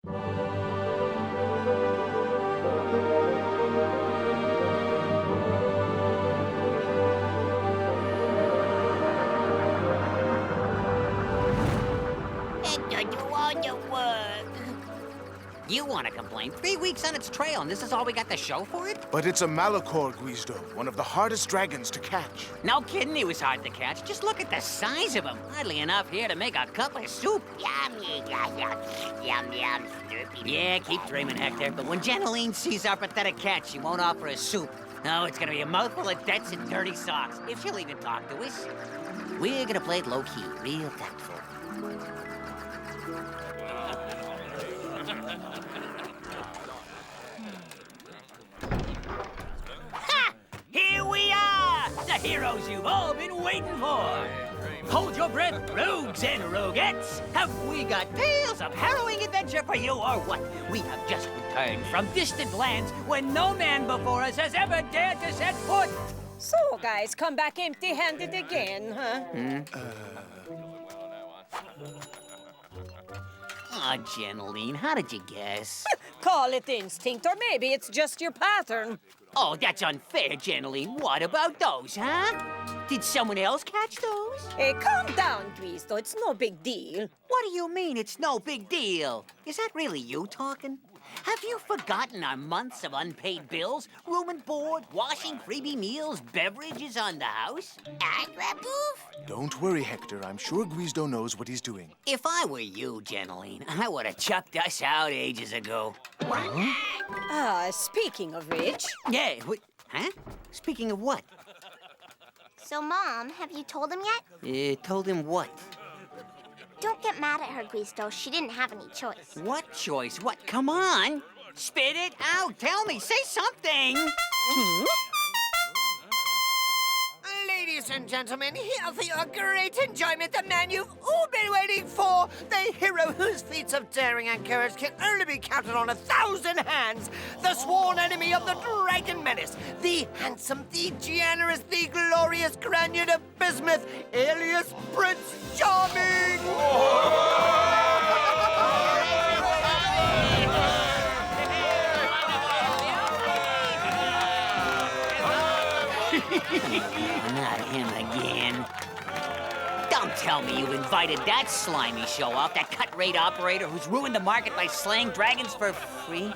Hector, do all the work. You want to complain? 3 weeks on its trail, and this is all we got to show for it? But it's a Malachor, Guizdo, one of the hardest dragons to catch. No kidding, he was hard to catch. Just look at the size of him. Hardly enough here to make a cup of soup. Yum, yum, yum, yum, slurpy. Yeah, keep dreaming, Hector. But when Janaline sees our pathetic cat, she won't offer us soup. No, it's gonna be a mouthful of debts and dirty socks, if she'll even talk to us. We're gonna play it low-key, real tactful. Here we are! The heroes you've all been waiting for! Hold your breath, rogues and roguettes! Have we got tales of harrowing adventure for you or what? We have just returned from distant lands where no man before us has ever dared to set foot! So, guys, come back empty-handed again, huh? Aw, Janaline, how did you guess? Call it instinct, or maybe it's just your pattern. Oh, that's unfair, Janaline. What about those, huh? Did someone else catch those? Hey, calm down, Cristo. It's no big deal. What do you mean it's no big deal? Is that really you talking? Have you forgotten our months of unpaid bills? Room and board, washing, freebie meals, beverages on the house? Agraboof? Don't worry, Hector. I'm sure Guizdo knows what he's doing. If I were you, Janaline, I would have chucked us out ages ago. Speaking of which... Yeah, what? Huh? Speaking of what? So, Mom, have you told him yet? Told him what? Don't get mad at her, Guisto. She didn't have any choice. What choice? What? Come on! Spit it out! Tell me! Say something! Ladies and gentlemen, here for your great enjoyment, the man you've all been waiting for, the hero whose feats of daring and courage can only be counted on 1,000 hands, the sworn enemy of the Dragon Menace, the handsome, the generous, the glorious Granion of Bismuth, alias Prince Charming! Not him again. Don't tell me you've invited that slimy show-off, that cut-rate operator who's ruined the market by slaying dragons for free?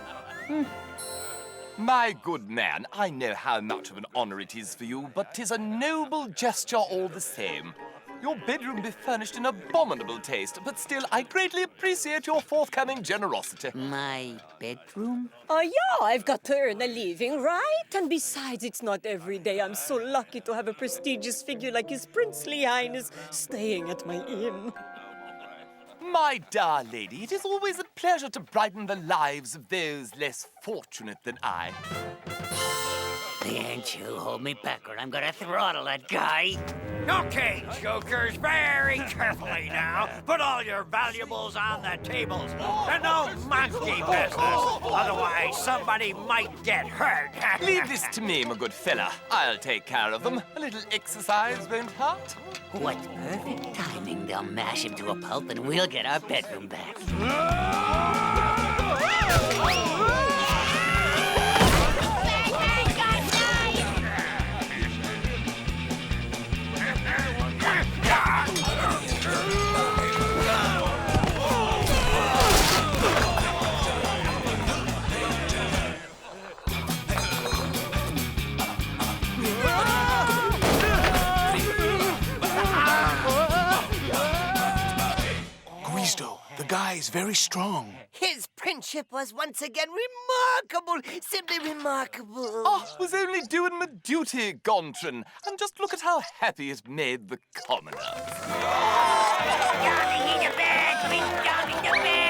My good man, I know how much of an honor it is for you, but 'tis a noble gesture all the same. Your bedroom be furnished in abominable taste, but still, I greatly appreciate your forthcoming generosity. My bedroom? Oh, yeah, I've got to earn a living, right? And besides, it's not every day I'm so lucky to have a prestigious figure like His Princely Highness staying at my inn. My dear lady, it is always a pleasure to brighten the lives of those less fortunate than I. Can't you hold me back or I'm gonna throttle that guy? Okay, jokers, very carefully now. Put all your valuables on the tables. And no monkey business. Otherwise, somebody might get hurt. Leave this to me, my good fella. I'll take care of them. A little exercise won't hurt. What perfect timing. They'll mash him to a pulp and we'll get our bedroom back. Guizdo, the guy is very strong. His friendship was once again remarkable, simply remarkable. Oh, was only doing my duty, Gontran. And just look at how happy it made the commoner. Down in the bed! Bring down in the bed!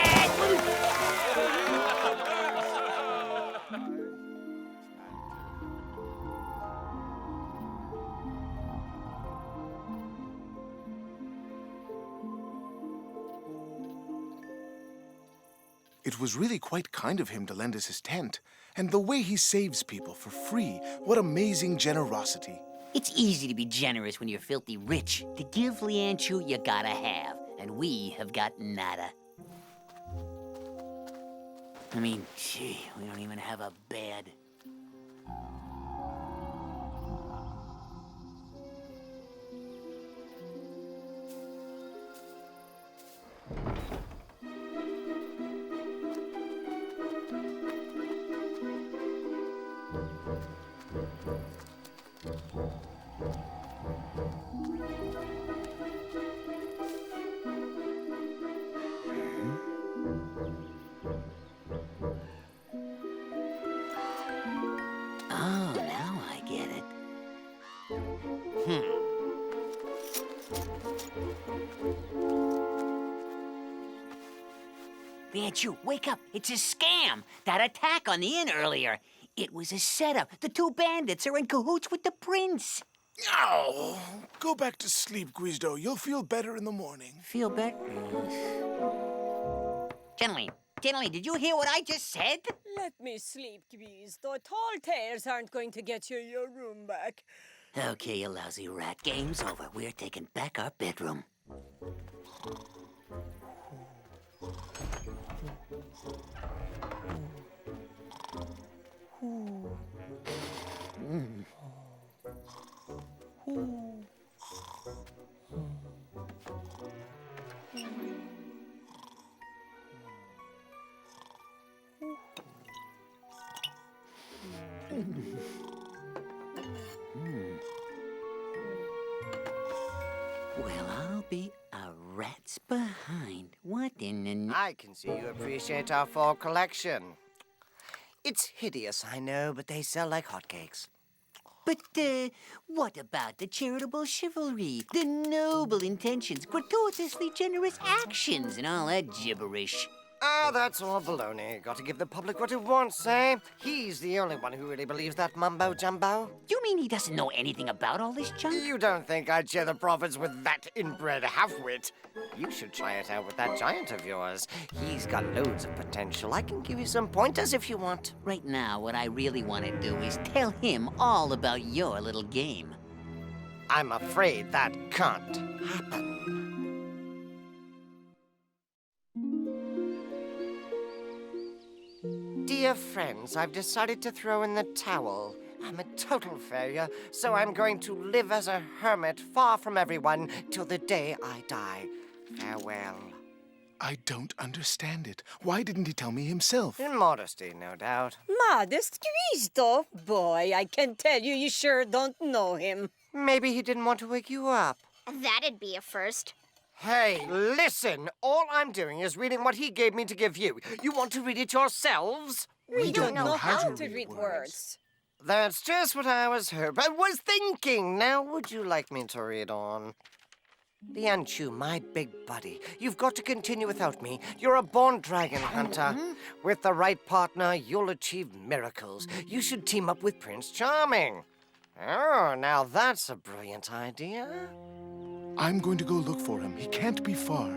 It was really quite kind of him to lend us his tent. And the way he saves people for free, what amazing generosity. It's easy to be generous when you're filthy rich. To give Lianchu, you gotta have. And we have got nada. I mean, gee, we don't even have a bed. Oh, now I get it. Lianchu, wake up. It's a scam. That attack on the inn earlier. It was a setup. The two bandits are in cahoots with the prince. Ow! Go back to sleep, Guizdo. You'll feel better in the morning. Feel better? Gentlemen, did you hear what I just said? Let me sleep, Guizdo. Tall tales aren't going to get you your room back. Okay, you lousy rat. Game's over. We're taking back our bedroom. Well, I'll be a rat's behind. What in the... I can see you appreciate our fall collection. It's hideous, I know, but they sell like hotcakes. But, what about the charitable chivalry, the noble intentions, gratuitously generous actions, and all that gibberish? Ah, that's all baloney. Got to give the public what it wants, eh? He's the only one who really believes that mumbo-jumbo. You mean he doesn't know anything about all this junk? You don't think I'd share the profits with that inbred half-wit? You should try it out with that giant of yours. He's got loads of potential. I can give you some pointers if you want. Right now, what I really want to do is tell him all about your little game. I'm afraid that can't happen. Dear friends, I've decided to throw in the towel. I'm a total failure, so I'm going to live as a hermit far from everyone till the day I die. Farewell. I don't understand it. Why didn't he tell me himself? In modesty, no doubt. Modest Guizdo? Boy, I can tell you, you sure don't know him. Maybe he didn't want to wake you up. That'd be a first. Hey, listen! All I'm doing is reading what he gave me to give you. You want to read it yourselves? We don't know how to read words. That's just what I was thinking. Now, would you like me to read on? Lianchu, my big buddy, you've got to continue without me. You're a born dragon hunter. With the right partner, you'll achieve miracles. You should team up with Prince Charming. Oh, now that's a brilliant idea. I'm going to go look for him. He can't be far.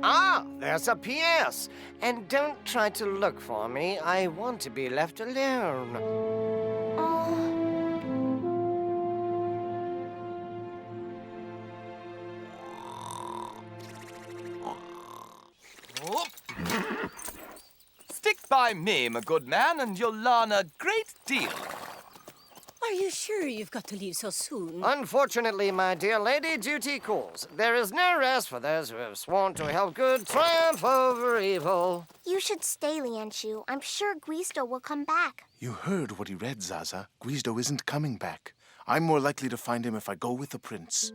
Ah, there's a P.S. And don't try to look for me. I want to be left alone. Stick by me, my good man, and you'll learn a great deal. Are you sure you've got to leave so soon? Unfortunately, my dear lady, duty calls. There is no rest for those who have sworn to help good triumph over evil. You should stay, Lianchu. I'm sure Guizdo will come back. You heard what he read, Zaza. Guizdo isn't coming back. I'm more likely to find him if I go with the prince.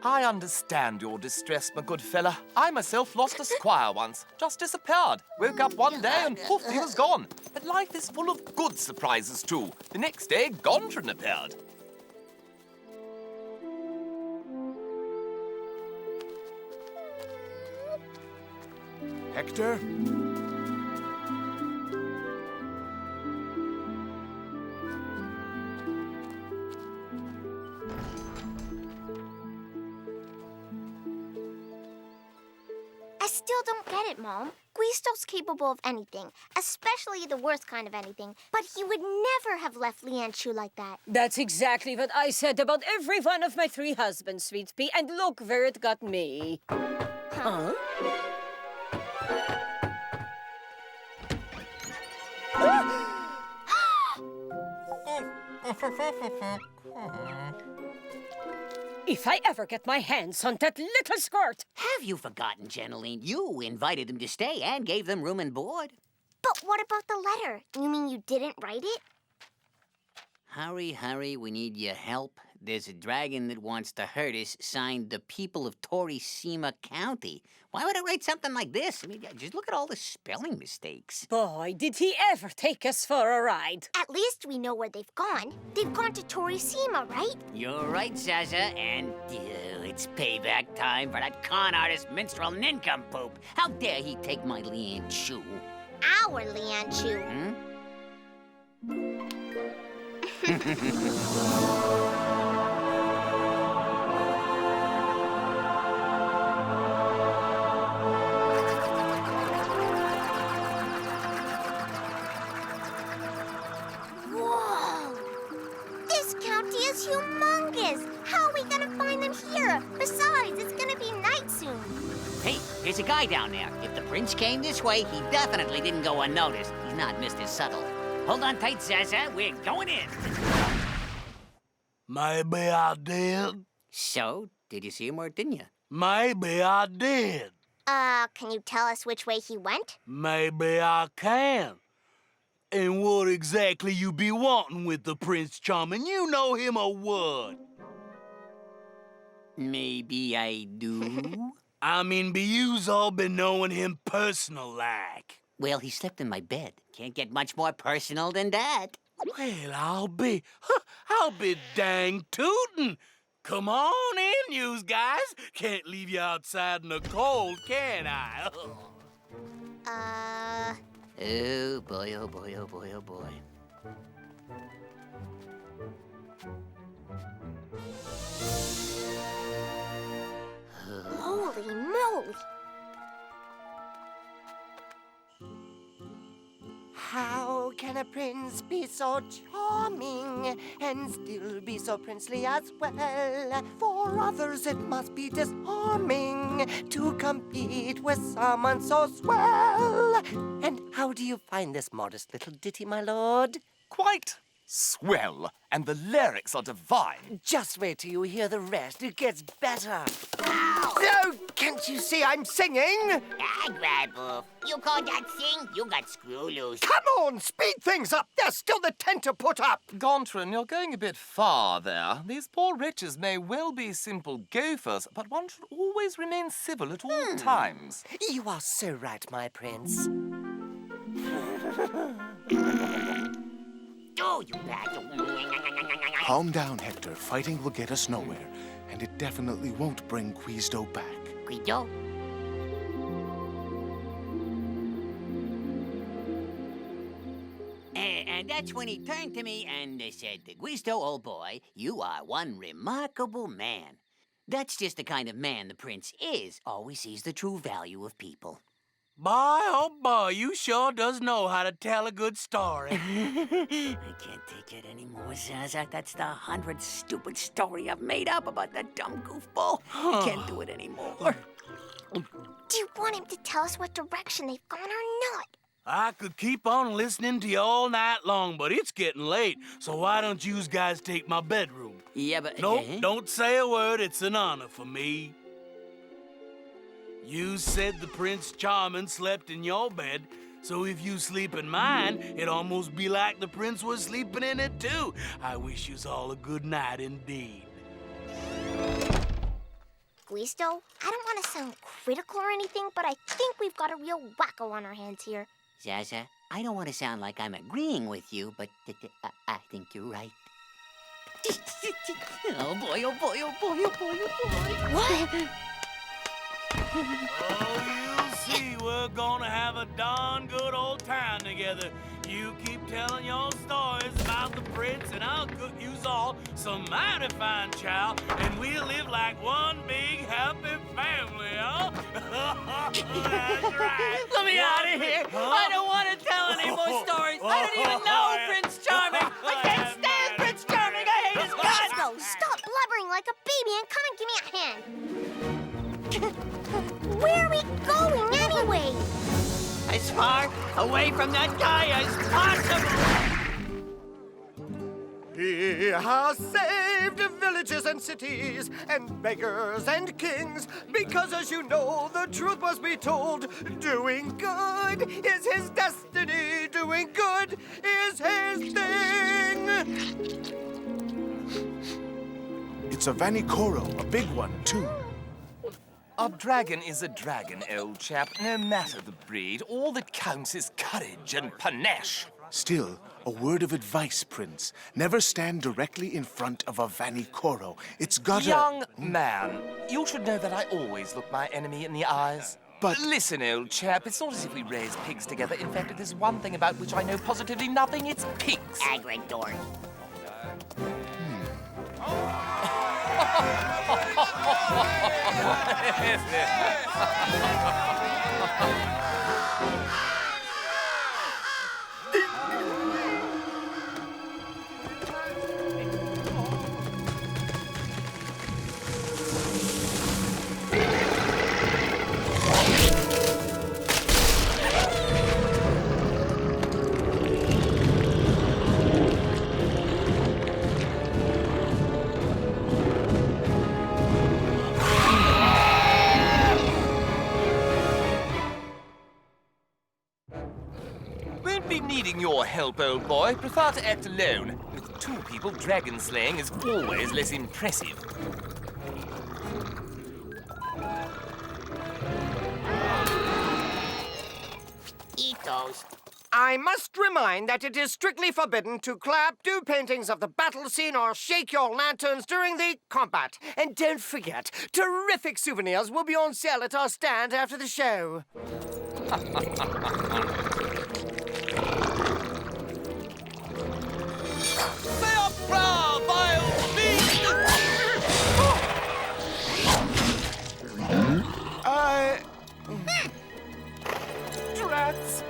I understand your distress, my good fella. I myself lost a squire once. Just disappeared. Woke up one day and poof, he was gone. But life is full of good surprises, too. The next day, Gondrin appeared. Hector? I still don't get it, Mom. Guizdo's capable of anything, especially the worst kind of anything. But he would never have left Lianchu like that. That's exactly what I said about every one of my 3 husbands, Sweet Pea, and look where it got me. Huh? If I ever get my hands on that little skirt! Have you forgotten, Jeneline? You invited them to stay and gave them room and board. But what about the letter? You mean you didn't write it? Hurry, we need your help. There's a dragon that wants to hurt us, signed the people of Torresima County. Why would I write something like this? I mean, just look at all the spelling mistakes. Boy, did he ever take us for a ride. At least we know where they've gone. They've gone to Torresima, right? You're right, Zaza, and it's payback time for that con artist minstrel nincompoop. How dare he take my Lian Chu? Our Lianchu. Whoa! This county is humongous! How are we gonna find them here? Besides, it's gonna be night soon. Hey, there's a guy down there. If the prince came this way, he definitely didn't go unnoticed. He's not Mr. Subtle. Hold on tight, Zaza. We're going in. Maybe I did. So, did you see him or didn't you? Maybe I did. Can you tell us which way he went? Maybe I can. And what exactly you be wanting with the Prince Charming? You know him or what? Maybe I do. I mean, be yous all been knowing him personal-like. Well, he slept in my bed. Can't get much more personal than that. Well, I'll be dang tootin'. Come on in, yous guys. Can't leave you outside in the cold, can I? Oh, boy, oh, boy, oh, boy, oh, boy. Holy moly! How can a prince be so charming and still be so princely as well? For others it must be disarming to compete with someone so swell. And how do you find this modest little ditty, my lord? Quite swell, and the lyrics are divine. Just wait till you hear the rest. It gets better. Oh, can't you see I'm singing? Grabble. You call that sing? You got screw loose. Come on, speed things up. There's still the tent to put up. Gontran, you're going a bit far there. These poor wretches may well be simple gophers, but one should always remain civil at all times. You are so right, my prince. Oh, you bad. Calm down, Hector. Fighting will get us nowhere, and it definitely won't bring Quizdo back. Guido? And that's when he turned to me and said, Guido, old boy, you are one remarkable man. That's just the kind of man the prince is. Always sees the true value of people. Boy, oh boy, you sure does know how to tell a good story. I can't take it anymore, Zaza. That's the 100th stupid story I've made up about that dumb goofball. I can't do it anymore. Do you want him to tell us what direction they've gone or not? I could keep on listening to you all night long, but it's getting late, so why don't you guys take my bedroom? Yeah, but... Nope, don't say a word. It's an honor for me. You said the Prince Charming slept in your bed, so if you sleep in mine, it'd almost be like the prince was sleeping in it too. I wish yous all a good night indeed. Guido, I don't want to sound critical or anything, but I think we've got a real wacko on our hands here. Zaza, I don't want to sound like I'm agreeing with you, but I think you're right. Oh boy, oh boy, oh boy, oh boy, oh boy. What? Oh, you'll see, we're gonna have a darn good old time together. You keep telling your stories about the prince, and I'll cook yous all some mighty fine chow, and we'll live like one big happy family, huh? That's right. Let me out of here. I don't want to tell any more stories. I don't even know Prince Charming. I can't stand Prince Charming. I hate his guts. Guido, stop blubbering like a baby and come and give me a hand. Where are we going anyway? As far away from that guy as possible. He has saved villages and cities and beggars and kings because, as you know, the truth must be told. Doing good is his destiny. Doing good is his thing. It's a Vanicoro, a big one, too. A dragon is a dragon, old chap, no matter the breed. All that counts is courage and panache. Still, a word of advice, Prince. Never stand directly in front of a Vanicoro. It's gotta... Young man, you should know that I always look my enemy in the eyes. But... Listen, old chap, it's not as if we raise pigs together. In fact, there's one thing about which I know positively nothing. It's pigs. Agridor. Won't be needing your help, old boy. Prefer to act alone. With two people, dragon slaying is always less impressive. Eat those. I must remind that it is strictly forbidden to clap, do paintings of the battle scene, or shake your lanterns during the combat. And don't forget, terrific souvenirs will be on sale at our stand after the show. They are proud, vile beasts! Drats!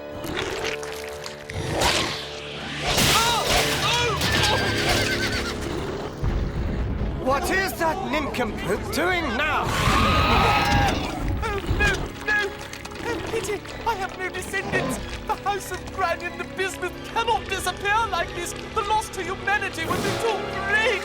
What is that nincompoop doing now? Oh, no! Oh, pity! I have no descendants! The House of Granion, the business cannot disappear like this! The loss to humanity would be too great!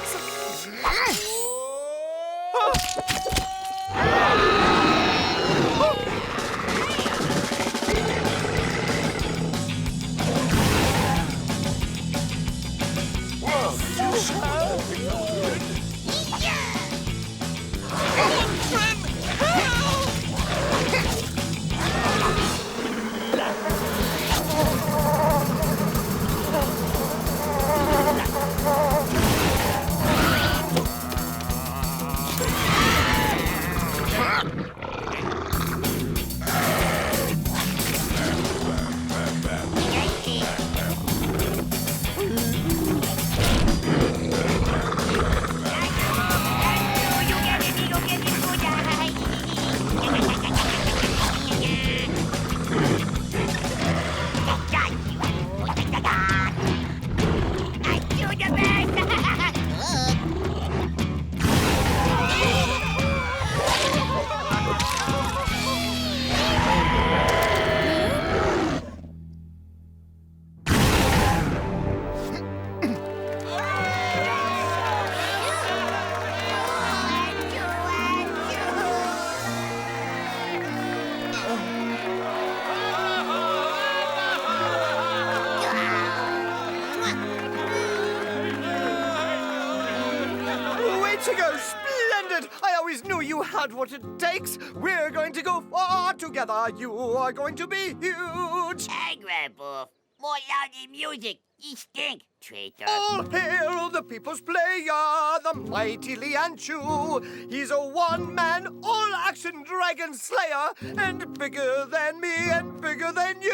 To go splendid! I always knew you had what it takes. We're going to go far together. You are going to be huge. Agraboof. More loudly music. You stink, traitor. All hail the people's player, the mighty Lianchu. He's a one-man, all-action dragon slayer, and bigger than me and bigger than you.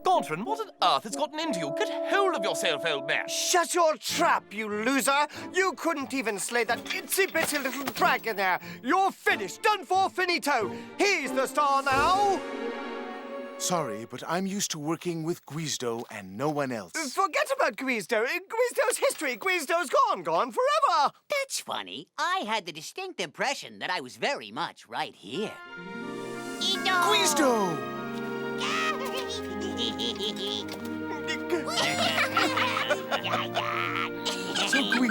Gontran, what on earth has gotten into you? Get hold of yourself, old man. Shut your trap, you loser. You couldn't even slay that itsy-bitsy little dragon there. You're finished, done for, finito. He's the star now. Sorry, but I'm used to working with Guizdo and no one else. Forget about Guizdo. Guizdo's history. Guizdo's gone forever. That's funny. I had the distinct impression that I was very much right here. Guizdo! Yeah, yeah.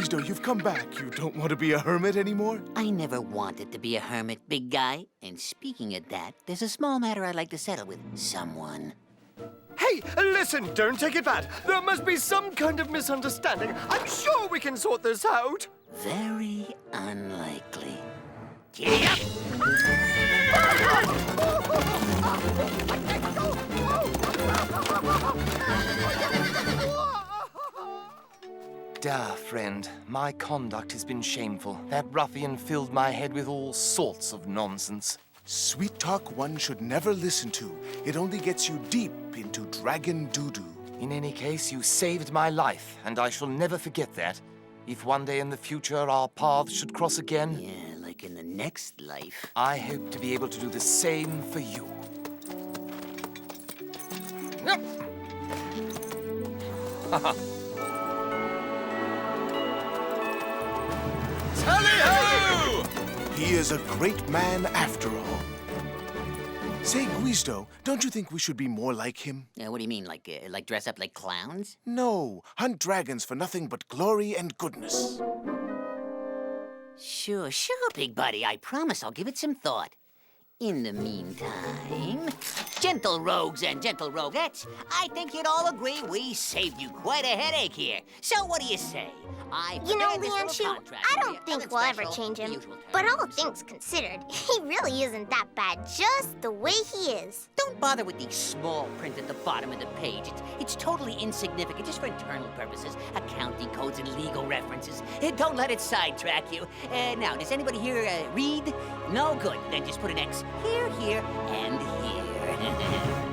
Guizdo, you've come back. You don't want to be a hermit anymore? I never wanted to be a hermit, big guy. And speaking of that, there's a small matter I'd like to settle with someone. Hey, listen, don't take it bad. There must be some kind of misunderstanding. I'm sure we can sort this out. Very unlikely. Giddy up! Dear friend, my conduct has been shameful. That ruffian filled my head with all sorts of nonsense. Sweet talk one should never listen to. It only gets you deep into dragon doo-doo. In any case, you saved my life, and I shall never forget that. If one day in the future our paths should cross again, Yeah, like in the next life. I hope to be able to do the same for you. Tally-ho! He is a great man after all. Say, Guizdo, don't you think we should be more like him? What do you mean, like dress up like clowns? No, hunt dragons for nothing but glory and goodness. Sure, big buddy. I promise I'll give it some thought. In the meantime, gentle rogues and gentle roguettes, I think you'd all agree we saved you quite a headache here. So what do you say? You know, Lianshu, I don't think we'll ever change him. But all things considered, he really isn't that bad, just the way he is. Don't bother with the small print at the bottom of the page. It's totally insignificant, just for internal purposes, accounting codes and legal references. Don't let it sidetrack you. Now, does anybody here read? No? Good. Then just put an X here, and here.